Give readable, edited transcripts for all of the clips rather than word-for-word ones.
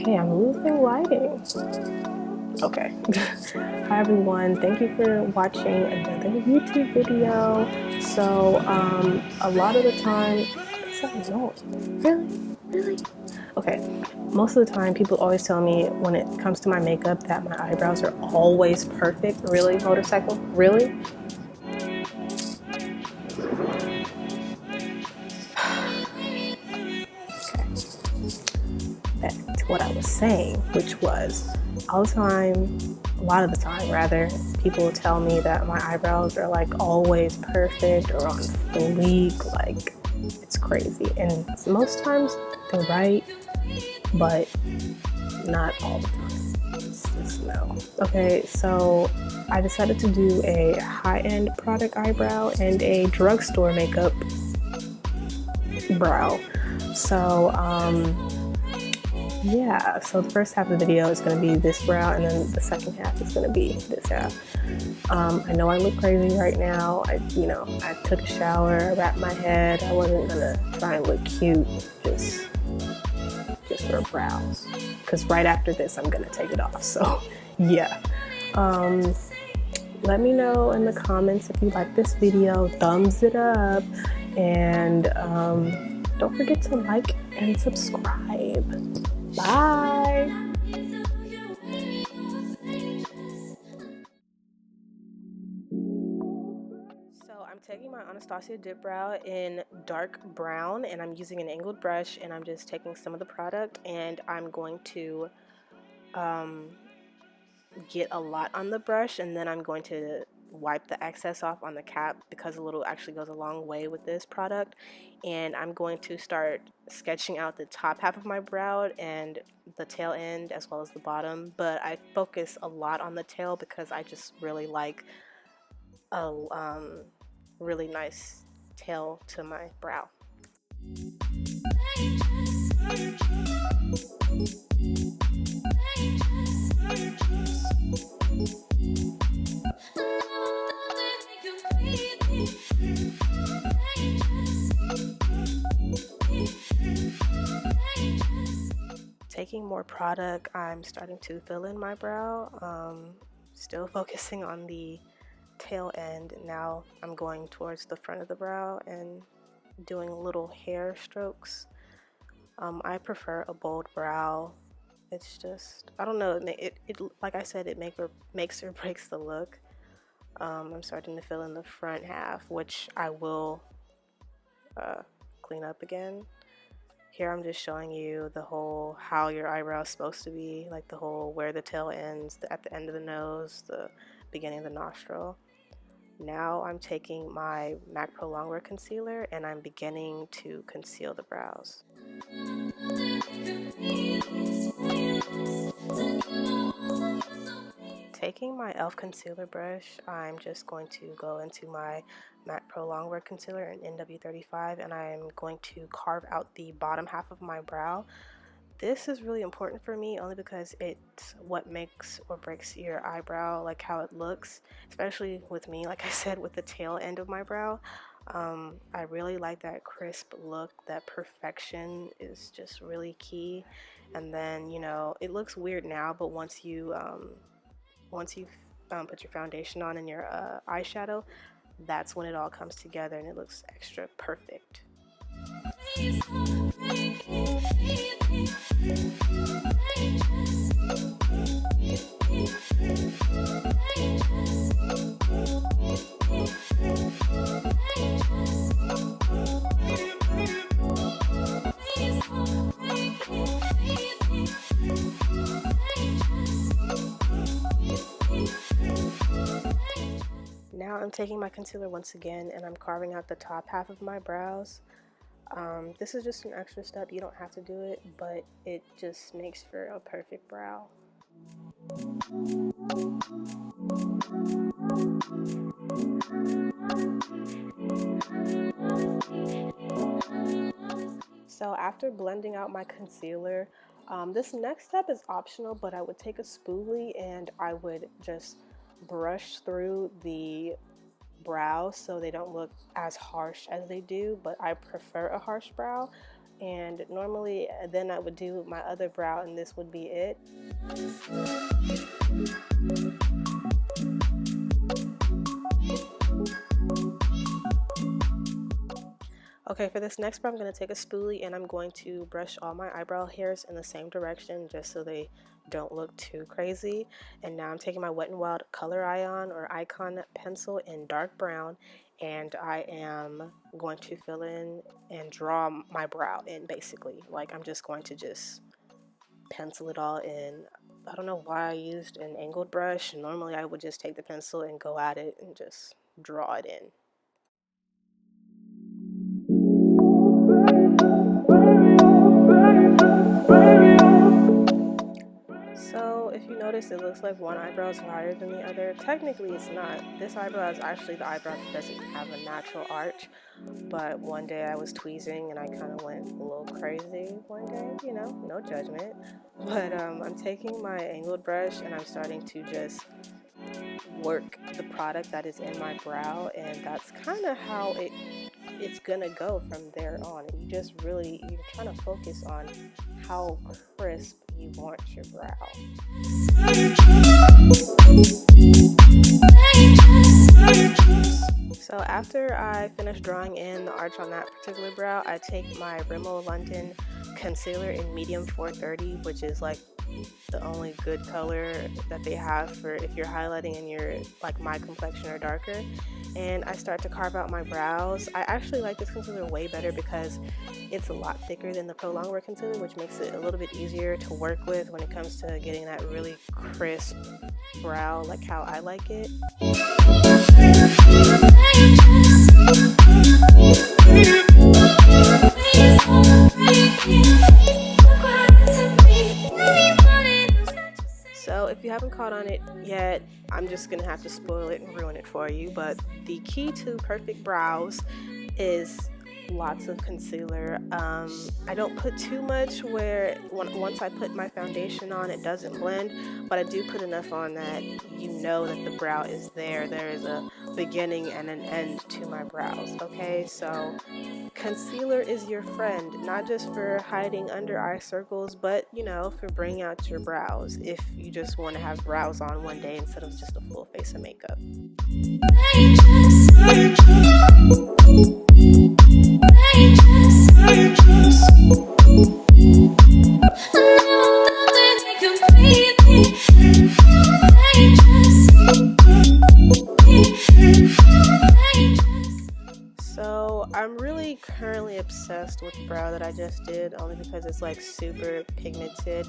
Okay, I'm losing lighting. Okay. Hi everyone, thank you for watching another YouTube video. So a lot of the time, what's that noise? Really? Okay, most of the time people always tell me when it comes to my makeup that my eyebrows are always perfect. Really, motorcycle? Really? Back to what I was saying, which was all the time, a lot of the time rather, people will tell me that my eyebrows are like always perfect or on fleek, like it's crazy. And most times they're right, but not all the time. It's just no. Okay, so I decided to do a high-end product eyebrow and a drugstore makeup brow. So yeah, so the first half of the video is going to be this brow, and then the second half is going to be this half. I know I look crazy right now. I took a shower, wrapped my head. I wasn't going to try and look cute just for brows, because right after this I'm going to take it off. So yeah, let me know in the comments if you like this video. Thumbs it up, and don't forget to like and subscribe. Bye. So I'm taking my Anastasia dip brow in dark brown, and I'm using an angled brush, and I'm just taking some of the product, and I'm going to get a lot on the brush, and then I'm going to wipe the excess off on the cap, because a little actually goes a long way with this product. And I'm going to start sketching out the top half of my brow and the tail end as well as the bottom, but I focus a lot on the tail because I just really like a really nice tail to my brow. Taking more product, I'm starting to fill in my brow, still focusing on the tail end. Now I'm going towards the front of the brow and doing little hair strokes. I prefer a bold brow. It's just, I don't know, it like I said, it makes or breaks the look. I'm starting to fill in the front half, which I will clean up again. Here I'm just showing you the whole how your eyebrow is supposed to be, like the whole where the tail ends, at the end of the nose, the beginning of the nostril. Now I'm taking my MAC Pro Longwear concealer and I'm beginning to conceal the brows. Taking my e.l.f. concealer brush, I'm just going to go into my MAC Pro Longwear concealer in NW35, and I'm going to carve out the bottom half of my brow. This is really important for me only because it's what makes or breaks your eyebrow, like how it looks, especially with me, like I said, with the tail end of my brow. I really like that crisp look. That perfection is just really key. And then, you know, it looks weird now, but once you put your foundation on and your eyeshadow, that's when it all comes together and it looks extra perfect. Now I'm taking my concealer once again and I'm carving out the top half of my brows. This is just an extra step. You don't have to do it, but it just makes for a perfect brow. So after blending out my concealer, this next step is optional, but I would take a spoolie and I would just brush through the brows so they don't look as harsh as they do, but I prefer a harsh brow. And normally then I would do my other brow and this would be it. Okay, for this next brow, I'm going to take a spoolie and I'm going to brush all my eyebrow hairs in the same direction just so they don't look too crazy. And now I'm taking my Wet n Wild Color Icon pencil in dark brown, and I am going to fill in and draw my brow in, basically. Like, I'm just going to just pencil it all in. I don't know why I used an angled brush. Normally I would just take the pencil and go at it and just draw it in. So if you notice, it looks like one eyebrow is higher than the other. Technically it's not. This eyebrow is actually the eyebrow that doesn't have a natural arch, but one day I was tweezing and I kind of went a little crazy one day, you know, no judgment. But I'm taking my angled brush and I'm starting to just work the product that is in my brow, and that's kind of how it's gonna go from there on. And you're trying to focus on how crisp you want your brow. So after I finish drawing in the arch on that particular brow, I take my Rimmel London concealer in medium 430, which is like the only good color that they have for if you're highlighting and you're like my complexion or darker, and I start to carve out my brows. I actually like this concealer way better because it's a lot thicker than the Pro Longwear concealer, which makes it a little bit easier to work with when it comes to getting that really crisp brow like how I like it. So if you haven't caught on it yet, I'm just gonna have to spoil it and ruin it for you, but the key to perfect brows is lots of concealer. I don't put too much where once I put my foundation on it doesn't blend, but I do put enough on that you know that the brow is there. There is a beginning and an end to my brows, okay? So concealer is your friend, not just for hiding under eye circles, but you know, for bringing out your brows if you just want to have brows on one day instead of just a full face of makeup. So I'm really currently obsessed with the brow that I just did, only because it's like super pigmented.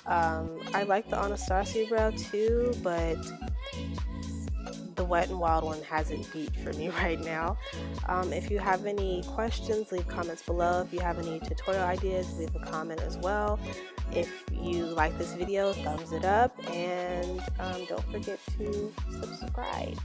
I like the Anastasia brow too, but the Wet n Wild one has it beat for me right now. If you have any questions, leave comments below. If you have any tutorial ideas, leave a comment as well. If you like this video, thumbs it up, and don't forget to subscribe.